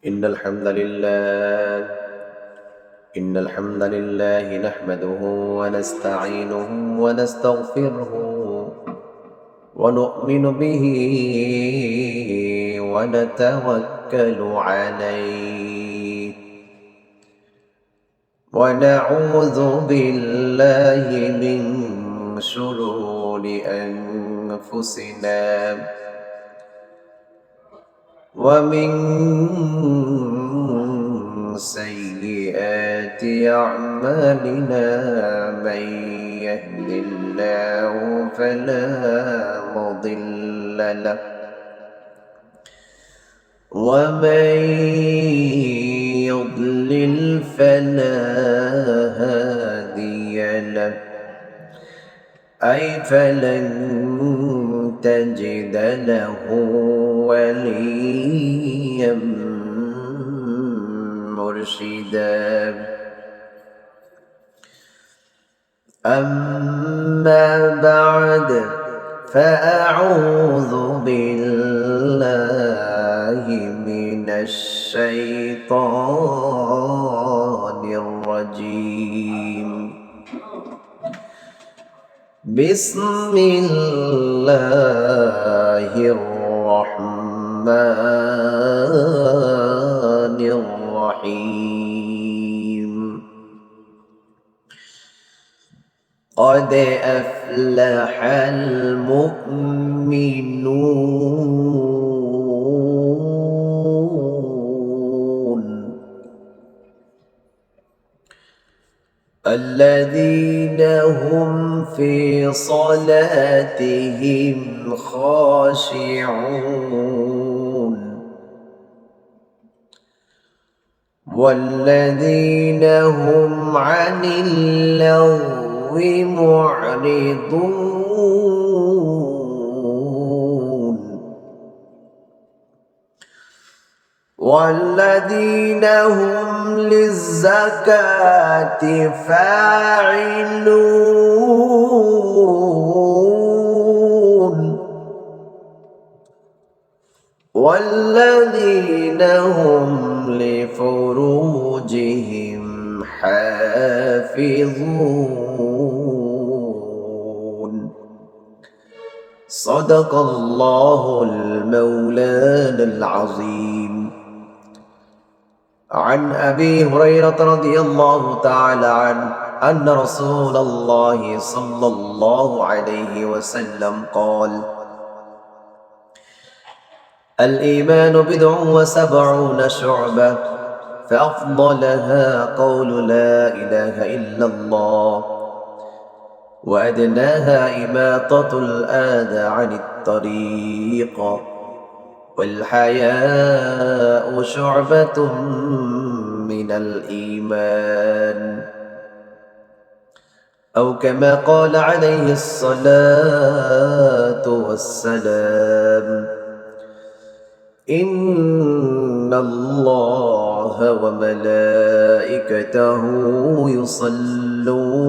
إن الحمد لله إن الحمد لله نحمده ونستعينه ونستغفره ونؤمن به ونتوكل عليه ونعوذ بالله من شرور أنفسنا ومن سيئات أعمالنا من يهد الله فلا مضل له ومن يضلل فلا هادي له أي فلن تجد له وليا مرشدا أما بعد فأعوذ بالله من الشيطان الرجيم بسم الله الرحمن الرحيم قد أفلح المؤمنون الذين هم في صلاتهم خاشعون والذين هم عن اللغو معرضون والذين هم للزكاة فاعلون والذين هم لفروجهم حافظون صدق الله المولانا العظيم. عن أبي هريرة رضي الله تعالى عنه أن رسول الله صلى الله عليه وسلم قال: الإيمان 79 شعبة فأفضلها قول لا إله إلا الله وأدناها إماطة الأذى عن الطريق والحياء شعبة من الإيمان أو كما قال عليه الصلاة والسلام. إن الله وملائكته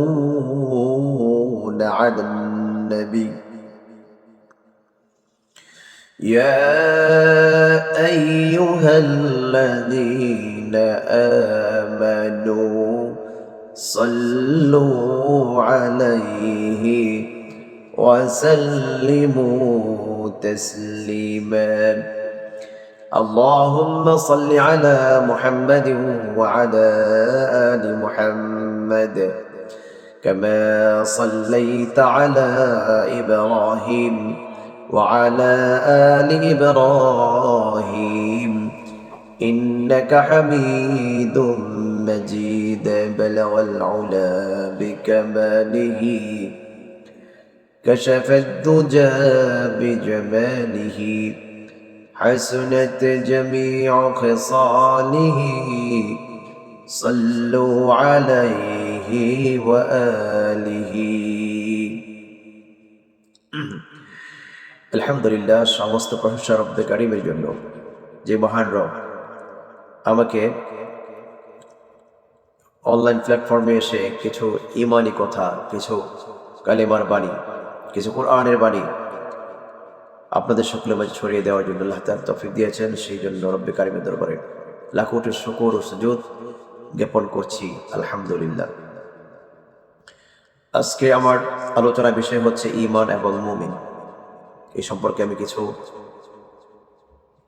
يصلون على النبي يا أيها الذين آمنوا صلوا عليه وسلموا تسليما. اللهم صل على محمد وعلى آل محمد كما صليت على إبراهيم وعلى آل إبراهيم إنك حميد مجيد. بلغ العلا بكماله كشف الدجى بجماله حسنت جميع خصاله صلوا عليه وآله। আলহামদুলিল্লাহ, সমস্ত প্রশংসা রব্বে কারীমের জন্য, যে মহান রব আমাকে অনলাইন প্ল্যাটফর্মে এসে কিছু ইমানি কথা, কিছু কালেমার বাণী, কিছু কোরআনের বাণী আপনাদের সকলের মাঝে ছড়িয়ে দেওয়ার জন্য আল্লাহ তাআলা তৌফিক দিয়েছেন। সেই জন্য রব্বে কারীমের দরবারে লাখ কোটি শুকর ও সুজুদ জ্ঞাপন করছি আলহামদুলিল্লাহ। আজকে আমার আলোচনার বিষয় হচ্ছে ঈমান এবং মুমিন। এই সম্পর্কে আমি কিছু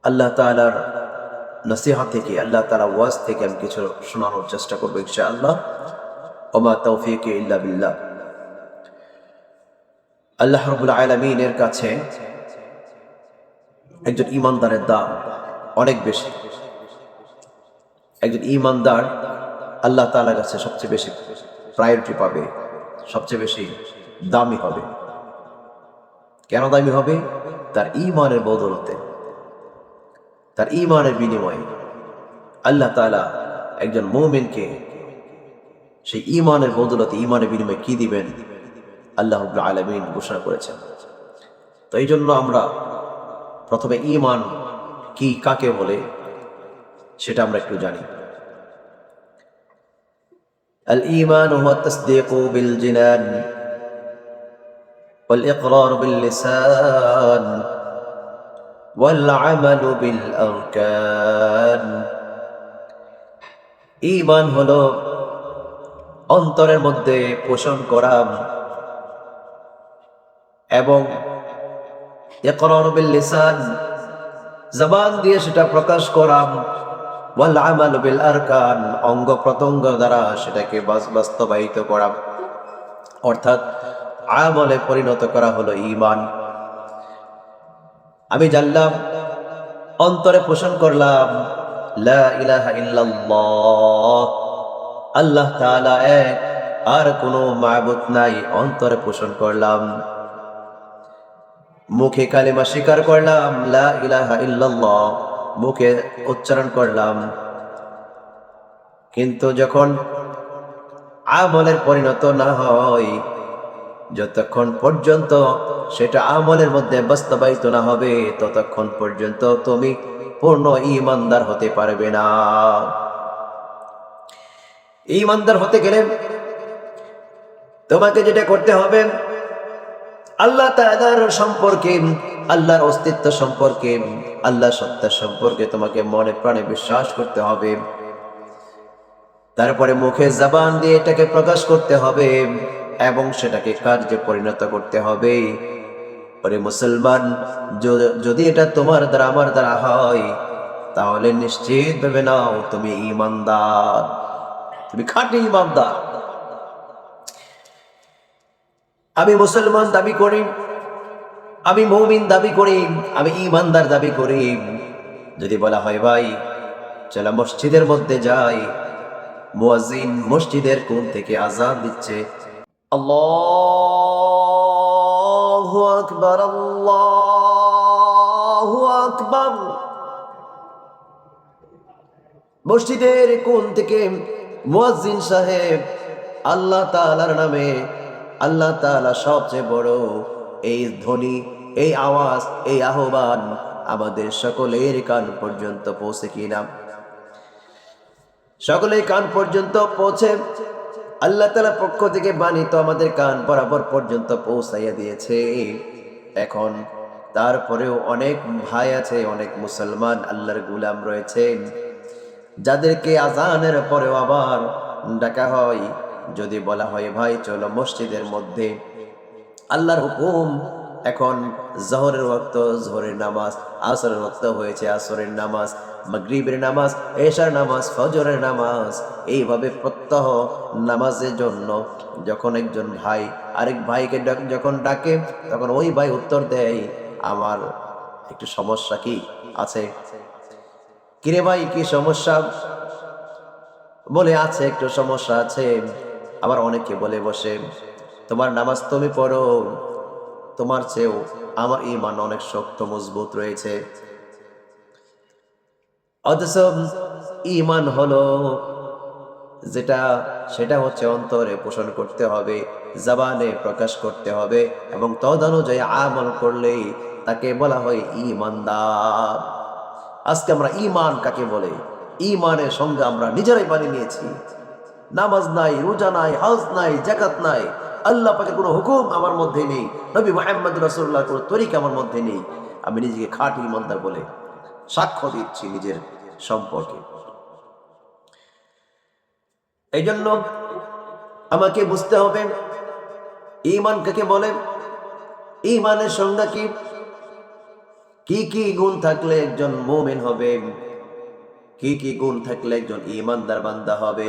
আল্লাহ তাআলার নসিহত থেকে, আল্লাহ তাআলার ওয়াজ থেকে আমি কিছু শোনানোর চেষ্টা করবো ইনশাআল্লাহ। ওমা তাওফীকি ইল্লা বিল্লাহ। আল্লাহ রাব্বুল আলামিনের কাছে একজন ঈমানদারের দাম অনেক বেশি। একজন ঈমানদার আল্লাহ তাআলার কাছে সবচেয়ে বেশি প্রায়োরিটি পাবে, সবচেয়ে বেশি দামি হবে। কেন দামি হবে? তার ঈমানের বদৌলতে, তার ঈমানের বিনিময়ে আল্লাহ তাআলা একজন মুমিনকে সেই ঈমানের বদৌলতে, ঈমানের বিনিময়ে কি দিবেন আল্লাহ রাব্বুল আলামিন ঘোষণা করেছেন। তো এই জন্য আমরা প্রথমে ঈমান কি, কাকে বলে সেটা আমরা একটু জানি। আল ঈমান হুয়া তাসদীকু বিল জিনান ওয়াল ইকরার বিল লিসান ওয়াল আমালু বিল আরকান। ঈমান হলো অন্তরের মধ্যে পোষণ করা এবং ইকরার বিল লিসান, জবান দিয়ে সেটা প্রকাশ করা, ওয়াল আমালু বিল আরকান, অঙ্গ প্রত্যঙ্গ দ্বারা সেটাকে বাস্তবায়িত করা, অর্থাৎ আমলে পরিণত করা হলো ঈমান। আমি জানলাম, অন্তরে পোষণ করলাম লা ইলাহা ইল্লাল্লাহ, আল্লাহ তাআলা এক, আর কোনো মাবুদ নাই, অন্তরে পোষণ করলাম। মুখে কালিমা স্বীকার করলাম লা ইলাহা ইল্লাল্লাহ, মুখে উচ্চারণ করলাম, কিন্তু যখন আমলের পরিণত না হয়, যতক্ষণ পর্যন্ত সেটা আমলের মধ্যে বাস্তবায়িত না হবে, ততক্ষণ পর্যন্ত তুমি পূর্ণ ঈমানদার হতে পারবে না। ঈমানদার হতে গেলে তোমাকে যেটা করতে হবে, আল্লাহ তাআলার সম্পর্কে, আল্লাহর অস্তিত্ব সম্পর্কে, আল্লাহর সত্তা সম্পর্কে তোমাকে মনে প্রাণে বিশ্বাস করতে হবে। তারপরে মুখে জবান দিয়ে এটাকে প্রকাশ করতে হবে এবং সেটাকে কার্যে পরিণত করতে হবে। ওরে মুসলমান, যদি এটা তোমার দ্বারা, আমার দ্বারা হয়, তাহলে নিশ্চিত ভেবে নাও তুমি ঈমানদার, তুমি খাঁটি ঈমানদার। আমি মুসলমান দাবি করি, আমি মুমিন দাবি করি, আমি ঈমানদার দাবি করি, যদি বলা হয় ভাই চলো মসজিদের মধ্যে যাই, মুয়াজ্জিন মসজিদের কোণ থেকে আযান দিচ্ছে, আল্লাহু আকবার, আল্লাহু আকবার। মসজিদের কোণ থেকে মুয়াজ্জিন সাহেব আল্লাহ তাআলার নামে, আল্লাহ তাআলা সবচেয়ে বড়, এই ধ্বনি, এই আওয়াজ, এই আহ্বান আমাদের সকলের কান পর্যন্ত পৌঁছে কিনা? সকলের কান পর্যন্ত পৌঁছে। আল্লাহ তাআলার পক্ষ থেকে বাণী তো আমাদের কান বরাবর পর্যন্ত পৌঁছাইয়া দিয়েছে। এখন তারপরেও অনেক ভাই আছে, অনেক মুসলমান আল্লাহর গোলাম রয়েছে, যাদেরকে আজানের পরেও আবার ডাকা হয়। যদি বলা হয় ভাই চলো মসজিদের মধ্যে, আল্লাহর হুকুম, এখন জোহরের ওয়াক্ত জোহরের নামাজ, আসরের ওয়াক্ত হয়েছে আসরের নামাজ, মাগরিবের নামাজ, এশার নামাজ, ফজরের নামাজ, এইভাবে প্রত্যহ নামাজের জন্য যখন একজন ভাই আরেক ভাইকে যখন ডাকে, তখন ওই ভাই উত্তর দেয়, আমার একটু সমস্যা কি আছে? কিরে ভাই কি সমস্যা? বলে আছে একটু সমস্যা আছে। আবার অনেকে বলে বসে, তোমার নামাজ তুমি পড়ো, তোমার চেয়েও আমার ঈমান অনেক শক্ত মজবুত রয়েছে। অথচ ঈমান হলো যেটা, সেটা হচ্ছে অন্তরে পোষণ করতে হবে, জবানে প্রকাশ করতে হবে, এবং তদনুযায়ী আমল করলেই তাকে বলা হয় ঈমানদার। আজকে আমরা ঈমান কাকে বলে, ঈমানের সঙ্গে আমরা নিজেরাই বানিয়ে নিয়েছি। নামাজ নাই, রোজা নাই, হজ নাই, যাকাত নাই, আল্লাহ পাকের কোনো হুকুম আমার মধ্যে নেই, নবী মুহাম্মদ রাসূলুল্লাহর কোনো তরিকা আমার মধ্যে নেই। আমি নিজেকে খাঁটি ঈমানদার বলে সাক্ষ্য দিচ্ছি নিজের সম্পর্কে। এই জন্য আমাকে বুঝতে হবে ঈমান কাকে বলে, ঈমানের সংজ্ঞা কি, কি কি গুণ থাকলে একজন মুমিন হবে, কি কি গুণ থাকলে একজন ঈমানদার বান্দা হবে।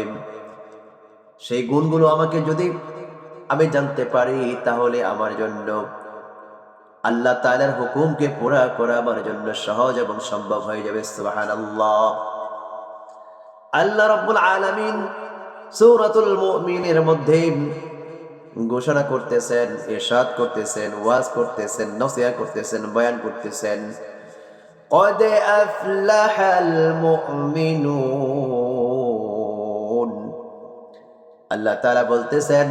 সেই গুণগুলো আমাকে যদি আমি জানতে পারি, তাহলে আমার জন্য আল্লাহ তাআলার হুকুমকে পুরা করা আমার জন্য সহজ এবং সম্ভব হয়ে যাবে। সুবহানাল্লাহ। আল্লাহ রাব্বুল আলামিন সূরাতুল মুমিনের মধ্যে ঘোষণা করতেছেন, ইরশাদ করতেছেন, ওয়াজ করতেছেন, নসিহত করতেছেন, বয়ান করতেছেন, قد أفلح المؤمنون। আল্লাহ তাআলা বলতেছেন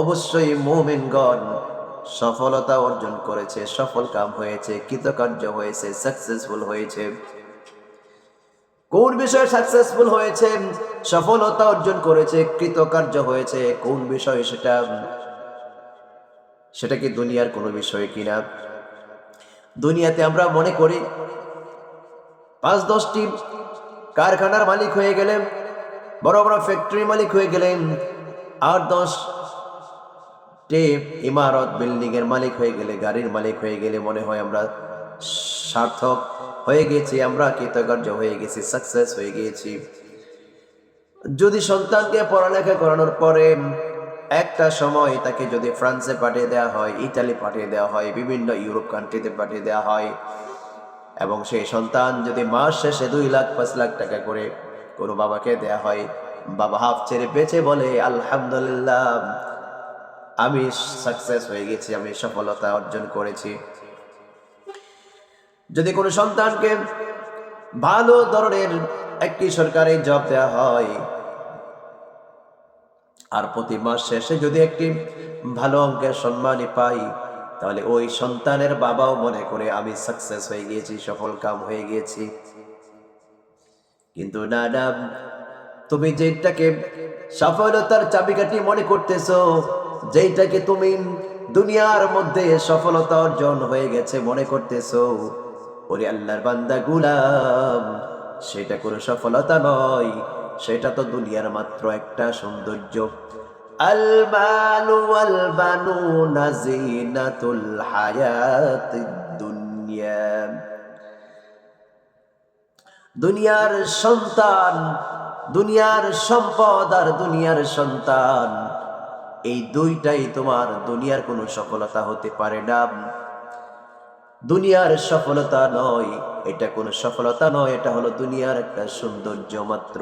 অবশ্যই মুমিনগণ সফলতা অর্জন করেছে, সফল কাম হয়েছে, কৃতকার্য হয়েছে, সাকসেসফুল হয়েছে। কোন বিষয়ে সাকসেসফুল হয়েছে, সফলতা অর্জন করেছে, কৃতকার্য হয়েছে, কোন বিষয় সেটা? সেটা কি দুনিয়ার কোনো বিষয় কিনা? দুনিয়াতে আমরা মনে করি ৫-১০টি কারখানার মালিক হয়ে গেলেন, বড় বড় ফ্যাক্টরি মালিক হয়ে গেলেন, ৮-১০টি ইমারত বিল্ডিং এর মালিক হয়ে গেলে, গাড়ির মালিক হয়ে গেলে মনে হয় আমরা সার্থক হয়ে গেছি, আমরা কৃতকার্য হয়ে গেছি, সাকসেস হয়ে গিয়েছি। যদি সন্তানকে পড়ালেখা করানোর পরে একটা সময় তাকে যদি ফ্রান্সে পাঠিয়ে দেওয়া হয়, ইতালি পাঠিয়ে দেওয়া হয়, বিভিন্ন ইউরোপ কান্ট্রিতে পাঠিয়ে দেওয়া হয়, এবং সেই সন্তান যদি মাস শেষে ২ লাখ ৫ লাখ টাকা করে কোনো বাবাকে দেয়া হয়, বাবা হাফ ছেড়ে বেঁচে বলে আলহামদুলিল্লাহ, আমি সাকসেস হয়ে গেছি, আমি সফলতা অর্জন করেছি। যদি কোনো সন্তানকে ভালো ধরনের একটি সরকারি জব দেওয়া হয়, আর প্রতি মাস শেষে যদি একটি ভালো অঙ্কের সম্মানই পাই, তাহলে ওই সন্তানের বাবাও মনে করে আমি সাকসেস হয়ে গিয়েছি, সফল কাম হয়ে গিয়েছি। কিন্তু না না, তুমি যেটাকে সফলতার চাবিকাঠি মনে করতেছো, যেটাকে তুমি দুনিয়ার মধ্যে সফলতা অর্জন হয়ে গেছে মনে করতেছো, ওরে আল্লাহর বান্দা গুলাম, সেটা কোনো সফলতা নয়, সেটা তো দুনিয়ার মাত্র একটা সৌন্দর্য। আল মালু ওয়াল বানুনা জিনাতুল হায়াতিদ দুনিয়া। দুনিয়ার সন্তান, দুনিয়ার সম্পদ আর দুনিয়ার সন্তান, এই দুইটাই তোমার দুনিয়ার কোনো সফলতা হতে পারে না। দুনিয়ার সফলতা নয়, এটা কোনো সফলতা নয়, এটা হলো দুনিয়ার একটা সৌন্দর্য মাত্র।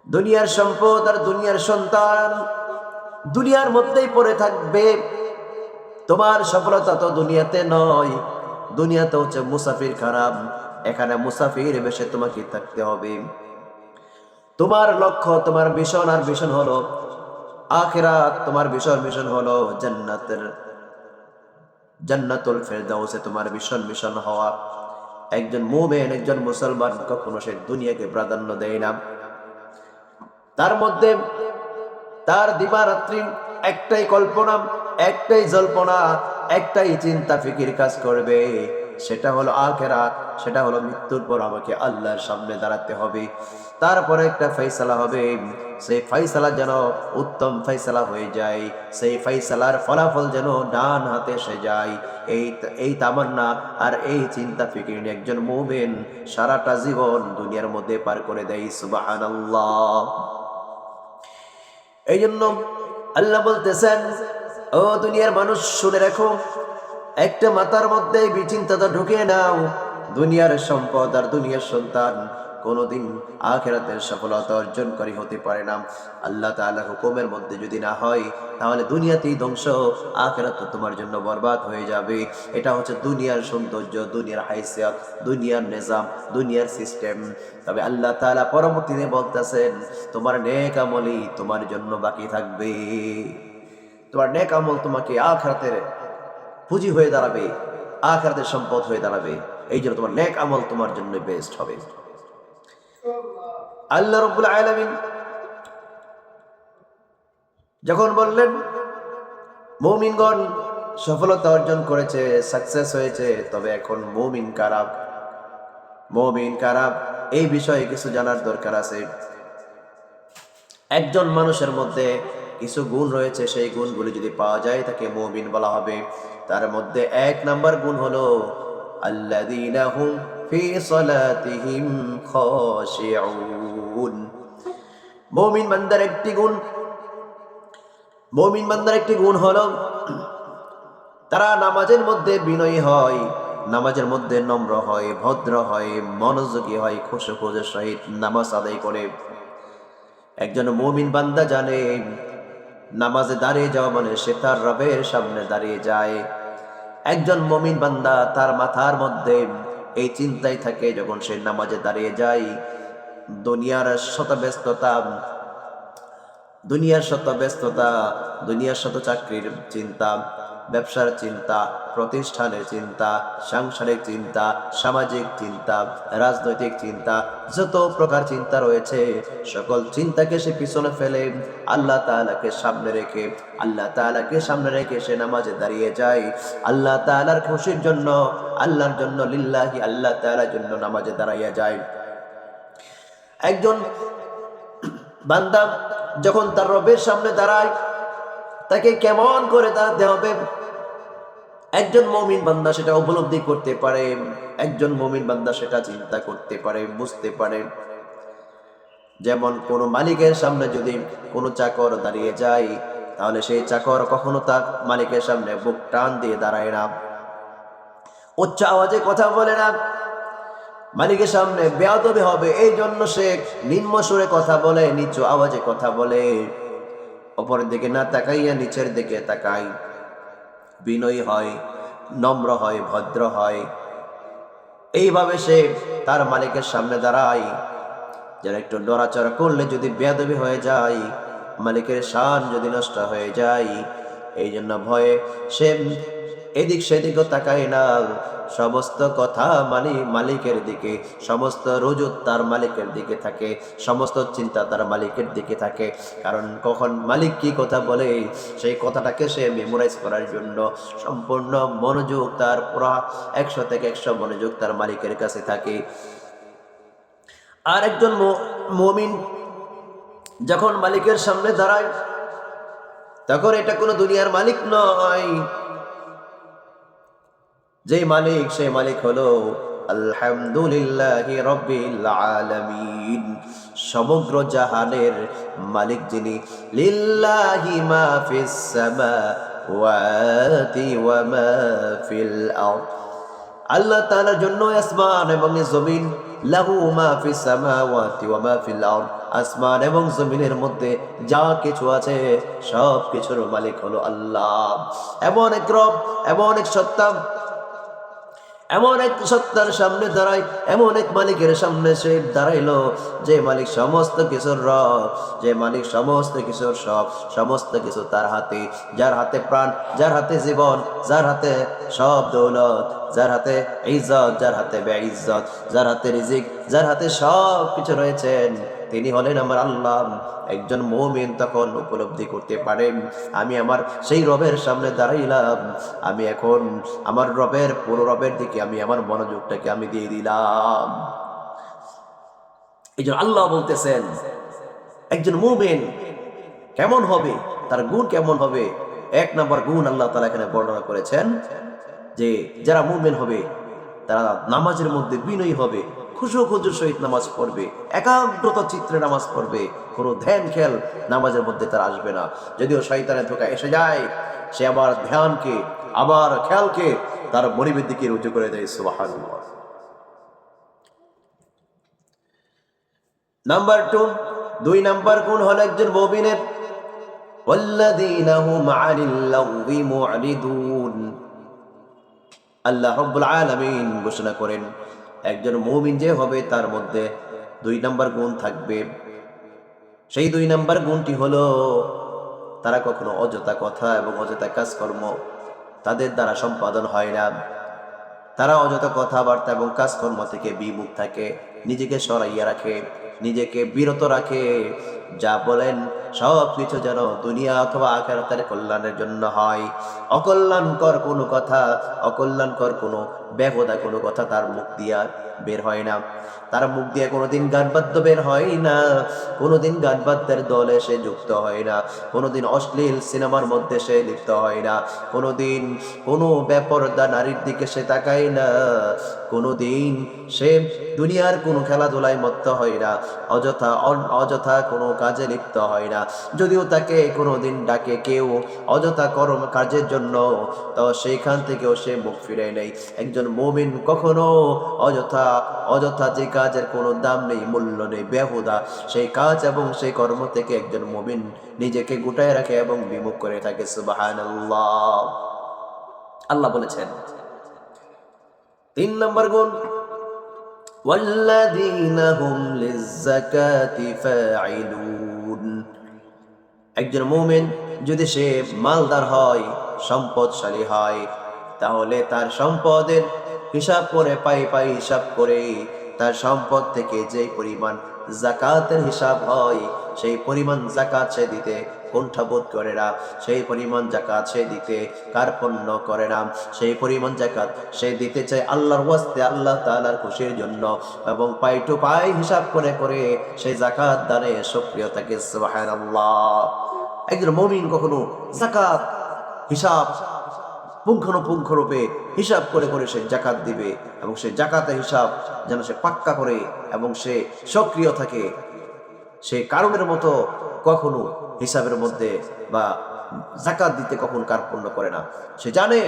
দুনিয়ার সম্পদ আর দুনিয়ার সন্তান দুনিয়ার মধ্যেই পড়ে থাকবে। তোমার সফলতা তো দুনিয়াতে নয়, দুনিয়াতে হচ্ছে মুসাফির খারাপ, এখানে মুসাফির বেশে তোমাকে থাকতে হবে। তোমার লক্ষ্য, তোমার মিশন আর মিশন হলো আখিরাত, তোমার মিশন হলো জান্নাতুল ফেরদাউসে তোমার মিশন হওয়া। একজন মুমিন, একজন মুসলমান কখনো সে দুনিয়াকে প্রাধান্য দেয় না। তার মধ্যে তার দিবারাত্রি একটাই কল্পনা, একটাই জল্পনা, একটাই চিন্তা ফিকির কাজ করবে, সেটা হলো আখিরাত, সেটা হলো মৃত্যুর পর আমাকে আল্লাহর সামনে দাঁড়াতে হবে, তারপরে একটা ফয়সালা হবে, সেই ফয়সালা যেন উত্তম ফয়সালা হয়ে যায়, সেই ফয়সালার ফলাফল যেন ডান হাতে এসে যায়। এই তামান্না আর এই চিন্তা ফিকির নিয়ে একজন মুমিন সারাটা জীবন দুনিয়ার মধ্যে পার করে দেয়। সুবহানাল্লাহ। এই জন্য আল্লাহ বলতেছেন, ও দুনিয়ার মানুষ শুনে রাখো, একটা মাথার মধ্যে বিচিন্তাটা ঢুকিয়ে নাও, দুনিয়ার সম্পদ আর দুনিয়ার সন্তান কোনোদিন আখিরাতের সফলতা অর্জনকারী হতে পারে না। আল্লাহ তাআলার হুকুমের মধ্যে যদি না হয়, তাহলে দুনিয়াতেই ধ্বংস, আখিরাত তো তোমার জন্য বরবাদ হয়ে যাবে। এটা হচ্ছে দুনিয়ার সৌন্দর্য, দুনিয়ার হাইসিয়ত, দুনিয়ার নিজাম, দুনিয়ার সিস্টেম। তবে আল্লাহ তাআলা পরবর্তীতে বলতেছেন, তোমার নেক আমলই তোমার জন্য বাকি থাকবে। তোমার নেক আমল তোমাকে আখিরাতের পুঁজি হয়ে দাঁড়াবে, আখিরাতের সম্পদ হয়ে দাঁড়াবে। এই জন্য তোমার নেক আমল তোমার জন্য বেস্ট হবে। আল্লাহ রাব্বুল আলামিন যখন বললেন মুমিনগণ সফলতা অর্জন করেছে, সাকসেস হয়েছে, তবে এখন মুমিন কারা, মুমিন কারা, এই বিষয়ে কিছু জানার দরকার আছে। একজন মানুষের মধ্যে কিছু গুণ রয়েছে, সেই গুণগুলি যদি পাওয়া যায় তাকে মুমিন বলা হবে। তার মধ্যে এক নাম্বার গুণ হলো আল্লাযীনা হুম ফি সালাতিহিম খাশিউন। মুমিন বান্দার একটি গুণ, মুমিন বান্দার একটি গুণ হলো তারা নামাজের মধ্যে বিনয়ী হয়, নামাজের মধ্যে নম্র হয়, ভদ্র হয়, মনোযোগী হয়, খুশুখুজুর সহিত নামাজ আদায় করে। একজন মুমিন বান্দা জানে নামাজে দাঁড়িয়ে যাওয়া মানে সে তার রবের সামনে দাঁড়িয়ে যায়। একজন মুমিন বান্দা তার মাথার মধ্যে এই চিন্তাই থাকে যখন সে নামাজে দাঁড়িয়ে যায়, দুনিয়ার শত ব্যস্ততা, দুনিয়ার শত ব্যস্ততা, দুনিয়ার শত চাকরির চিন্তা, ব্যবসার চিন্তা, প্রতিষ্ঠানের চিন্তা, সাংসারিক চিন্তা, সামাজিক চিন্তা, রাজনৈতিক চিন্তা, যত প্রকার চিন্তা রয়েছে সকল চিন্তাকে সে পিছনে ফেলে আল্লাহ তাআলাকে সামনে রেখে, আল্লাহ তাআলাকে সামনে রেখে সে নামাজে দাঁড়িয়ে যায়। আল্লাহ তাআলার খুশির জন্য, আল্লাহর জন্য, লিল্লাহি, আল্লাহ তাআলার জন্য নামাজে দাঁড়াইয়া যায়। একজন বান্দা যখন তার রবের সামনে দাঁড়ায় তাকে কেমন করে দাঁড়াতে হবে একজন মুমিন বান্দা সেটা উপলব্ধি করতে পারে, একজন মুমিন বান্দা সেটা চিন্তা করতে পারে, বুঝতে পারে। যেমন কোনো মালিকের সামনে যদি কোনো চাকর দাঁড়িয়ে যায় তাহলে সেই চাকর কখনো তার মালিকের সামনে বুক টান দিয়ে দাঁড়ায় না, উচ্চ আওয়াজে কথা বলে না, মালিকের সামনে বেয়াদবি হবে এই জন্য সে নিম্ন সুরে কথা বলে, নিচু আওয়াজে কথা বলে, অপরের দিকে না তাকাইয়া নিচের দিকে তাকায়, বিনয়ী হয়, নম্র হয়, ভদ্র হয়। এইভাবে সে তার মালিকের সামনে দাঁড়ায়। যারা একটু নড়াচড়া করলে যদি বেয়াদবি হয়ে যায়, মালিকের শান যদি নষ্ট হয়ে যায়, এই জন্য ভয়ে সে এদিক সেদিকও তাকায় না, সমস্ত কথা মালিকের দিকে, সমস্ত রুজু তার মালিকের দিকে থাকে, সমস্ত চিন্তা তার মালিকের দিকে থাকে। কারণ কখন মালিক কি কথা বলে সেই কথাটাকে সে মেমোরাইজ করার জন্য সম্পূর্ণ মনোযোগ তার, পুরা 100 থেকে 100 মনোযোগ তার মালিকের কাছে থাকে। আর একজন মুমিন যখন মালিকের সামনে দাঁড়ায় তখন এটা কোনো দুনিয়ার মালিক নয়, যে মালিক সেই মালিক হলো আলহামদুলিল্লাহি রাব্বিল আলামিন, সমগ্র জাহানের মালিক যিনি। লিল্লাহি মা ফিস সামাওয়াতি ওয়া মা ফিল আরদ, আল্লাহ তাআলার জন্য আসমান এবং জমিন। লাহু মা ফিস সামাওয়াতি ওয়া মা ফিল আরদ, আসমান এবং জমিনের মধ্যে যা কিছু আছে সব কিছুর মালিক হলো আল্লাহ। এমন এক রব, এমন এক সত্তা, এমন এক সত্তার সামনে দাঁড়ায়, এমন এক মালিকের সামনে সে দাঁড়াইলো যে মালিক সমস্ত কিছুর রব, যে মালিক সমস্ত কিছুর সব, সমস্ত কিছু তার হাতে, যার হাতে প্রাণ, যার হাতে জীবন, যার হাতে সব দৌলত, যার হাতে ইজ্জত, যার হাতে বেইজ্জত, যার হাতে রিজিক, যার হাতে সব কিছু রয়েছেন, তিনি হলেন আমার আল্লাহ। একজন মুমিন তখন উপলব্ধি করতে পারেন আমি আমার সেই রবের সামনে দাঁড়াইলাম, আমি এখন আমার রবের, পুরো রবের দিকে আমি আমার মনোযোগটাকে আমি দিয়ে দিলাম। এই জন্য আল্লাহ বলতেছেন একজন মুমিন কেমন হবে, তার গুণ কেমন হবে। 1 নম্বর গুণ আল্লাহ তাআলা এখানে বর্ণনা করেছেন যে যারা মুমিন হবে তারা নামাজের মধ্যে বিনয়ী হবে, খুশুখুজুর সহিত নামাজ পড়বে, একাগ্রতা চিত্রে নামাজ পড়বে, কোনো ধ্যান খেয়াল নামাজের মধ্যে তার আসবে না। যদিও শয়তানের ধোঁকা এসে যায়, সে আবার ধ্যানকে, আবার খেয়ালকে তার মনিবের দিকে রুজু করে দেয়। সুবহানাল্লাহ। নাম্বার 2 নম্বর গুণ হলো একজন মুমিনের ওয়াল্লাযীনা হুম আনিল লাগবি মু'রিদুন। আল্লাহ রাব্বুল আলামিন ঘোষণা করেন একজন মুমিন যে হবে তার মধ্যে 2 নম্বর গুণ থাকবে। সেই 2 নম্বর গুণটি হলো তারা কখনো অযথা কথা এবং অযথা কাজকর্ম তাদের দ্বারা সম্পাদন হয় না। তারা অযথা কথাবার্তা এবং কাজকর্ম থেকে বিমুখ থাকে, নিজেকে সরাইয়া রাখে, নিজেকে বিরত রাখে। যা বলেন সব কিছু যেন দুনিয়া অথবা আখিরাতের কল্যাণের জন্য হয়। অকল্যাণকর কোনো কথা, অকল্যাণকর কোনো বেহুদা কোনো কথা তার মুখ দিয়া বের হয় না, তার মুখ দিয়ে কোনোদিন গান বাদ্য বের হয় না, কোনোদিন গান বাদ্যের দলে সে যুক্ত হয় না, কোনোদিন অশ্লীল সিনেমার মধ্যে সে লিপ্ত হয় না, কোনোদিন কোনো বেপরদা নারীর দিকে সে তাকায় না, কোনোদিন সে দুনিয়ার কোনো খেলাধুলায় মত্ত হয় না, অযথা কোনো কাজে লিপ্ত হয় না। যদিও তাকে কোনোদিন ডাকে কেউ অযথা কর্ম কাজের জন্য, তো সেইখান থেকেও সে মুখ ফিরে নেই। একজন মুমিন কখনো অযথা অযথা যে কাজের কোনো দাম নেই, মূল্য নেই, বেহুদা সেই কাজ এবং সেই কর্ম থেকে একজন মুমিন নিজেকে গুটায় রাখে এবং বিমুখ করে থাকে। সুবহানাল্লাহ। আল্লাহ বলেছেন 3 নম্বর গুণ, ওয়াল্লাযীনা হুম লিয-যাকাতি ফাঈলুন। একজন মুমিন যদি সে মালদার হয়, সম্পদশালী হয়, তাহলে তার সম্পদের হিসাব করে পাই হিসাব করে তার সম্পদ থেকে যে পরিমাণ যাকাতের হিসাব হয়, সেই পরিমাণ যাকাত সে দিতে কুণ্ঠাবোধ করে না, সেই পরিমাণ যাকাত সে দিতে কার্পণ্য করে না, সেই পরিমাণ যাকাত সে দিতে চায় আল্লাহর ওয়াস্তে, আল্লাহ তাআলার খুশির জন্য, এবং পাই টু পাই হিসাব করে করে সেই যাকাত দানে সক্রিয় থাকে। সুবহানাল্লাহ। একজন মুমিন কখনো যাকাত হিসাব পুঙ্খানুপুঙ্খরূপে হিসাব করে করে সে যাকাত দিবে, এবং সে যাকাতের হিসাব যেন সে পাক্কা করে এবং সে সক্রিয় থাকে। সে কারণের মতো কখনো হিসাবের মধ্যে বা যাকাত দিতে কখনো কার্পণ্য করে না। সে জানে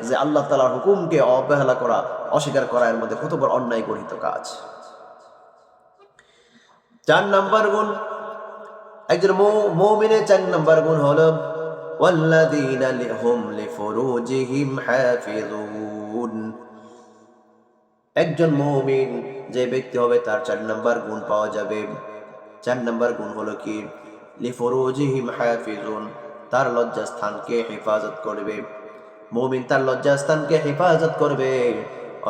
যে আল্লাহ তাআলার হুকুমকে অবহেলা করা, অস্বীকার করা এর মধ্যে কত বড় অন্যায় গঠিত কাজ। 4 নাম্বার গুণ, একজন মুমিনের 4 নাম্বার গুণ হলো ওয়াল্লাযীনা হুম লিফুরুজিহিম হাফিজুন। একজন মুমিন যে ব্যক্তি হবে তার 4 নাম্বার গুণ পাওয়া যাবে। 4 নাম্বার গুণ হলো কি, লিফুরুজিহিম হাফিজুন, তার লজ্জাস্থানকে হেফাজত করবে। মুমিন তার লজ্জাস্থানকে হেফাজত করবে,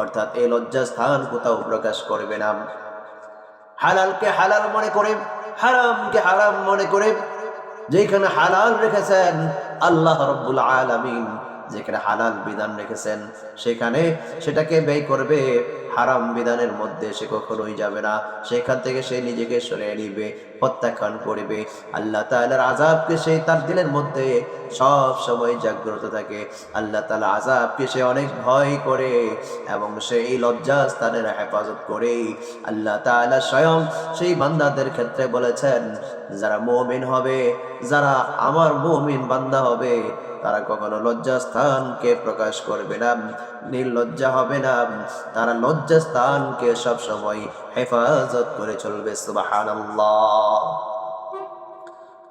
অর্থাৎ এই লজ্জাস্থান কোথাও প্রকাশ করবে না। হালালকে হালাল মনে করে, হারামকে হারাম মনে করে, যেখানে হালাল রেখেছেন আল্লাহ রাব্বুল আলামিন, যেখানে হালাল বিধান রেখেছেন সেখানে সেটাকে ব্যয় করবে, হারাম বিধানের মধ্যে সে কখনোই যাবে না, সেখান থেকে সে নিজেকে সরিয়ে নিবে, প্রত্যাখ্যান করবে। আল্লাহ তাআলার আযাবকে সে তার দিলের মধ্যে সব সময় জাগ্রত থাকে, আল্লাহ তাআলা আযাবকে সে অনেক ভয় করে, এবং সে এই লজ্জাস্থানের হেফাজত করে। আল্লাহ তাআলা স্বয়ং সেই বান্দাদের ক্ষেত্রে বলেছেন, যারা মুমিন হবে, যারা আমার মুমিন বান্দা হবে, তারা কখনো লজ্জাস্থানকে প্রকাশ করবে না, নির্লজ্জা হবে না, তারা লজ্জাস্থানকে সব সময় হেফাজত করে চলবে। সুবহানাল্লাহ,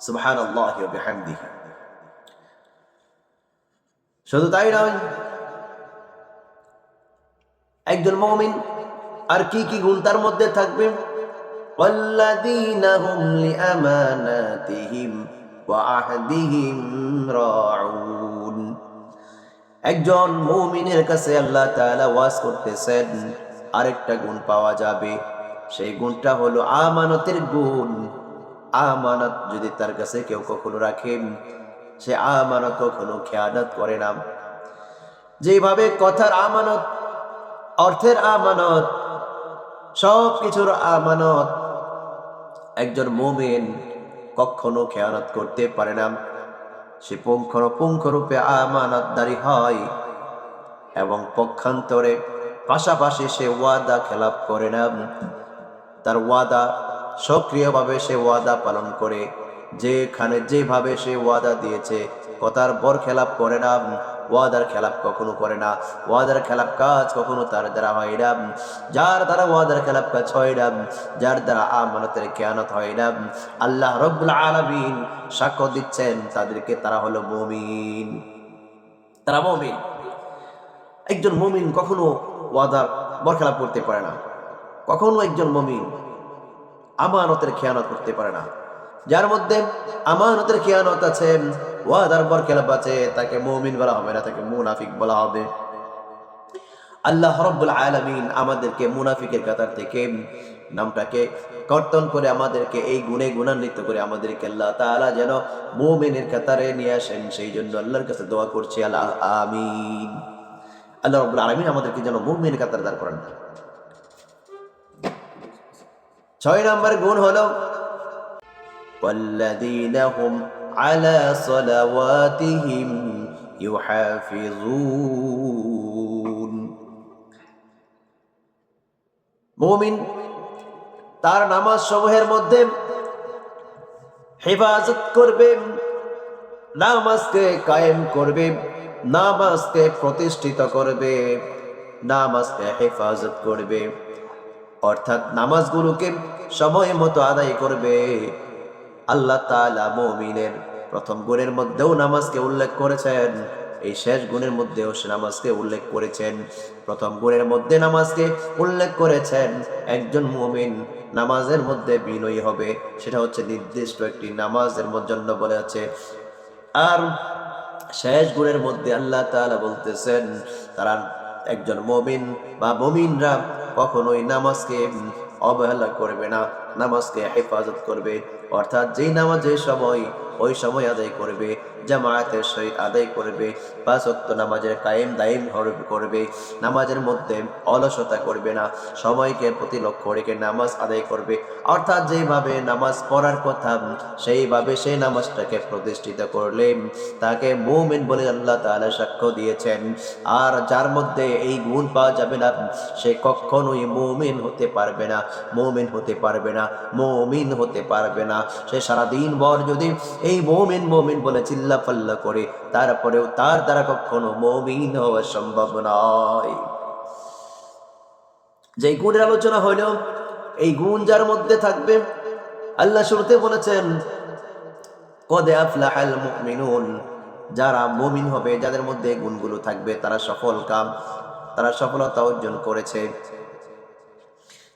সুবহানাল্লাহি ওয়া বিহামদিহি। শুধু তাই নয়, একজন মুমিন আর কি কি গুণ তার মধ্যে থাকবে, ওয়াল্লাযীনা হুম লিআমানাতিহিম ওয়া আহদিহিম রাউন। একজন মুমিনের কাছে আল্লাহ তাআলা ওয়াজ করতেছেন, আরেকটা গুণ পাওয়া যাবে, সেই গুণটা হলো আমানতের গুণ। আমানত যদি তার কাছে কেউ কখনো রাখে, সে আমানত কখনো খেয়ানত করে না। যেভাবে কথার আমানত, অর্থের আমানত, সব কিছুর আমানত একজন মুমিন কখনো খেয়ানত করতে পারে না। সে পুঙ্খানুপুঙ্খরূপে আমানতদারি হয়, এবং পক্ষান্তরে পাশাপাশি সে ওয়াদা খেলাপ করে না। তার ওয়াদা সক্রিয়ভাবে সে ওয়াদা পালন করে, যেখানে যেভাবে সে ওয়াদা দিয়েছে কথার বর খেলাপ করে না, ওয়াদার খেলাপ কখনো করে না, ওয়াদার খেলাপ কাজ কখনো তার দ্বারা হয় না। যার দ্বারা ওয়াদার খেলাপ কাজ হয় না, যার দ্বারা আমানতের খেয়ানত হয় না, আল্লাহ রাব্বুল আলামিন সাক্ষ্য দিচ্ছেন তাদেরকে, তারা হলো মুমিন, তারা মুমিন। একজন মুমিন কখনো ওয়াদার বরখেলাপ করতে পারে না, কখনো একজন মুমিন আমানতের খেয়ানত করতে পারে না। যার মধ্যে আমানতের খেয়ানত আছে, ওয়াদার বরখেলাপ আছে, তাকে মুমিন বলা হবে না, তাকে মুনাফিক বলা হবে। আল্লাহ রাব্বুল আলামিন আমাদেরকে মুনাফিকের কাতার থেকে নামটাকে কর্তন করে আমাদেরকে এই গুণে গুণান্বিত করে আমাদেরকে আল্লাহ তাআলা যেন মুমিনের কাতারে নিয়ে আসেন, সেই জন্য আল্লাহর কাছে দোয়া করছি, আল্লাহ আমিন। আল্লাহ রাব্বুল আলামিন আমাদেরকে যেন মুমিনের কাতারে দাঁড় করান। 6 নম্বর গুণ হলো والذين هم على صلواتهم يحافظون। মুমিন তার নামাজ সমূহের মধ্যে হেফাজত করবে, নামাজকে কায়েম করবে, নামাজকে প্রতিষ্ঠিত করবে, নামাজকে হেফাজত করবে, অর্থাৎ নামাজগুলোকে সময় মতো আদায় করবে। আল্লাহ তাআলা মুমিনের প্রথম গুণের মধ্যেও নামাজকে উল্লেখ করেছেন, এই শেষ গুণের মধ্যেও সে নামাজকে উল্লেখ করেছেন। প্রথম গুণের মধ্যে নামাজকে উল্লেখ করেছেন। একজন মুমিন নামাজের মধ্যে বিনয়ী হবে, সেটা হচ্ছে নির্দিষ্ট একটি নামাজের জন্য বলে আছে। আর শেষ গুণের মধ্যে আল্লাহ তাআলা বলতেছেন তারা একজন মুমিন বা মুমিনরা কখনোই নামাজকে অবহেলা করবে না, নামাজকে হেফাজত করবে, অর্থাৎ যেই নামাজের সময় ওই সময় আদায় করবে, জামায়াতের সহিত আদায় করবে, 5 ওয়াক্ত নামাজের কায়েম দায়েম করবে, নামাজের মধ্যে অলসতা করবে না, সময়কে প্রতি লক্ষ্য রেখে নামাজ আদায় করবে, অর্থাৎ যেভাবে নামাজ পড়ার কথা সেইভাবে সেই নামাজটাকে প্রতিষ্ঠিত করলে তাকে মুমিন বলে আল্লাহ তাআলা সাক্ষ্য দিয়েছেন। আর যার মধ্যে এই গুণ পাওয়া যাবে না সে কখনোই মুমিন হতে পারবে না, মুমিন হতে পারবে না, মুমিন হতে পারবে না। সে সারাদিন ভর যদি এই মুমিন মুমিন বলে চিল্লাফাল্লা করে, তারপরেও তার দ্বারা কখনো মুমিন হওয়া সম্ভব নয়। যে গুণের আলোচনা হইল, এই গুণ যার মধ্যে থাকবে, আল্লাহ শুরুতে বলেছেন কদ আফলাহাল মুমিনুন, যারা মুমিন হবে, যাদের মধ্যে এই গুণগুলো থাকবে তারা সফল কাম, তারা সফলতা অর্জন করেছে।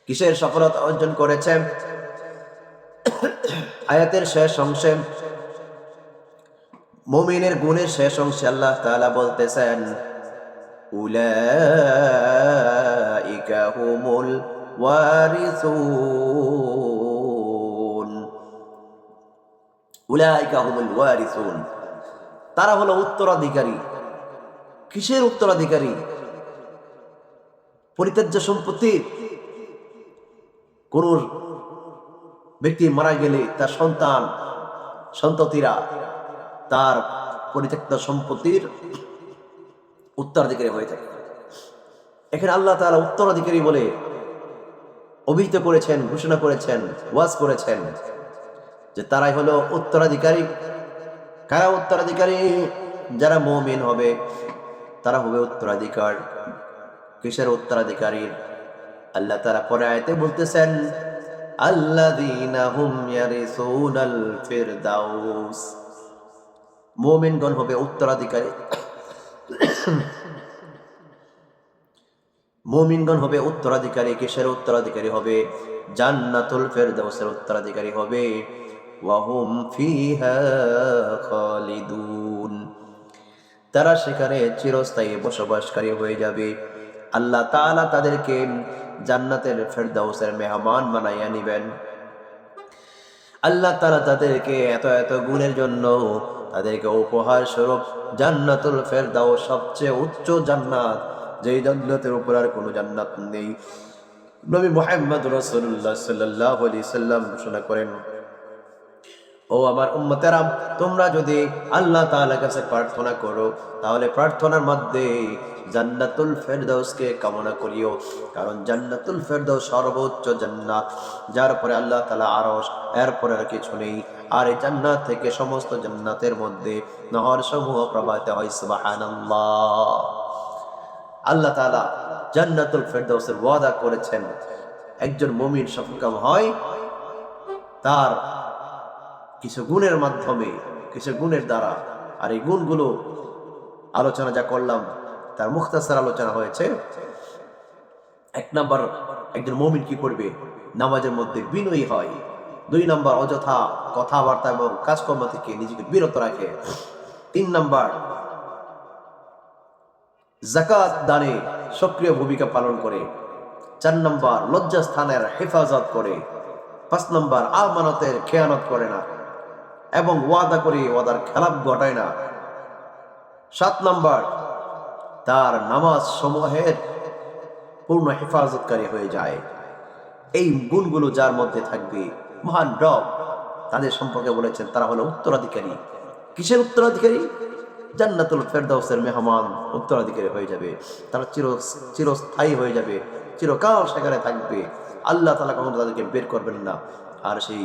কিসের সফলতা অর্জন করেছে? আয়াতের শেষ অংশে, মুমিনের গুণের শেষ অংশে আল্লাহ তাআলা বলতেছেন উলাইকা হুমুল ওয়ারিসুন, উলাইকা হুমুল ওয়ারিসুন, তারা হলো উত্তরাধিকারী। কিসের উত্তরাধিকারী? পরিত্যাজ্য সম্পত্তির। কোন ব্যক্তি মারা গেলে তার সন্ততিরা তার পরিত্যক্ত সম্পত্তির উত্তরাধিকারী হয়ে থাকে। এখানে আল্লাহ তাআলা উত্তরাধিকারী বলে অভিহিত করেছেন, ঘোষণা করেছেন, ওয়াজ করেছেন যে তারাই হলো উত্তরাধিকারী। কারা উত্তরাধিকারী? যারা মুমিন হবে তারা হবে উত্তরাধিকার। কিসের উত্তরাধিকারী? আল্লাহ তাআলা পরে আয়াতে বলতেছেন আল্লাযীনা হুম ইয়ারিসুনাল ফিরদাউস, মুমিনগণ হবে উত্তরাধিকারী। মুমিনগণ হবে উত্তরাধিকারী। কিসের উত্তরাধিকারী হবে? জান্নাতুল ফিরদাউসের উত্তরাধিকারী হবে। ওয়া হুম ফিহা খালিদুন, তারা সেখানে চিরস্থায়ী বসবাসকারী হয়ে যাবে। আল্লাহ তাআলা তাদেরকে জান্নাতের ফেরদাউসের মেহমান বানাইয়া নিবেন। আল্লাহ তাআলা তাদেরকে এত এত গুণের জন্য তাদেরকে উপহার স্বরূপ জান্নাতুল ফেরদাউস, সবচেয়ে উচ্চ জান্নাত, যেই জান্নাতের উপর আর কোনো জান্নাত নেই, নবী মুহাম্মদ রাসূলুল্লাহ সাল্লাল্লাহু আলাইহি সাল্লাম ঘোষণা করেন, ও আমার উম্মতেরা, তোমরা যদি আল্লাহ তাআলার কাছে প্রার্থনা করো তাহলে প্রার্থনার মধ্যে জান্নাতুল ফেরদাউসকে কামনা করিও, কারণ জান্নাতুল ফেরদাউস সর্বোচ্চ জান্নাত, যার পরে আল্লাহ তাআলা আরশ, এরপরে আর কিছু নেই। আর এই জান্নাত থেকে সমস্ত জান্নাতের মধ্যে নহর সমূহ প্রবাহিত হয়। সুবহানাল্লাহ। আল্লাহ তাআলা জান্নাতুল ফেরদাউসের ওয়াদা করেছেন। একজন মুমিন সফলকাম হয় তার কিছু গুণের মাধ্যমে, কিছু গুণের দ্বারা। আর এই গুণগুলো আলোচনা যা করলাম তার মুখতাসার আলোচনা হয়েছে। 1 নাম্বার, একজন মুমিন কি করবে? নামাজের মধ্যে বিনয়ী হয়। 2 নাম্বার, অযথা কথাবার্তা এবং কাজকর্ম থেকে নিজেকে বিরত রাখে। 3 নাম্বার, যাকাত দানে সক্রিয় ভূমিকা পালন করে। 4 নাম্বার, লজ্জাস্থানের হেফাজত করে। 5 নাম্বার, আমানতের খেয়ানত করে না এবং ওয়াদা করে ওয়াদার খেলাপ ঘটায় না। 7 নাম্বার, তার নামাজ সমূহের পূর্ণ হেফাজতকারী হয়ে যায়। এই গুণগুলো যার মধ্যে থাকবে, মহান রব তাদের সম্পর্কে বলেছেন তারা হলো উত্তরাধিকারী। কিসের উত্তরাধিকারী? জান্নাতুল ফেরদাউসের মেহমান উত্তরাধিকারী হয়ে যাবে। তারা চিরস্থায়ী হয়ে যাবে, চিরকাল সেখানে থাকবে। আল্লাহ তাআলা কখনো তাদেরকে বের করবেন না। আর সেই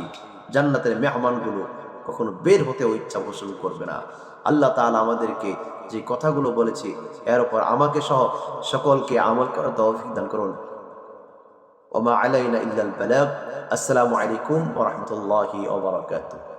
জান্নাতের মেহমানগুলো কখনো বের হতেও ইচ্ছা পোষণ করবে না। আল্লাহ তাআলা আমাদেরকে যে কথাগুলো বলেছি এর উপর আমাকে সহ সকলকে আমল করার তৌফিক দান করুন। ওমা আলাইনা ইল্লাল বালাগ। আসসালামু আলাইকুম ওয়া রাহমাতুল্লাহি ওয়া বারাকাতুহু।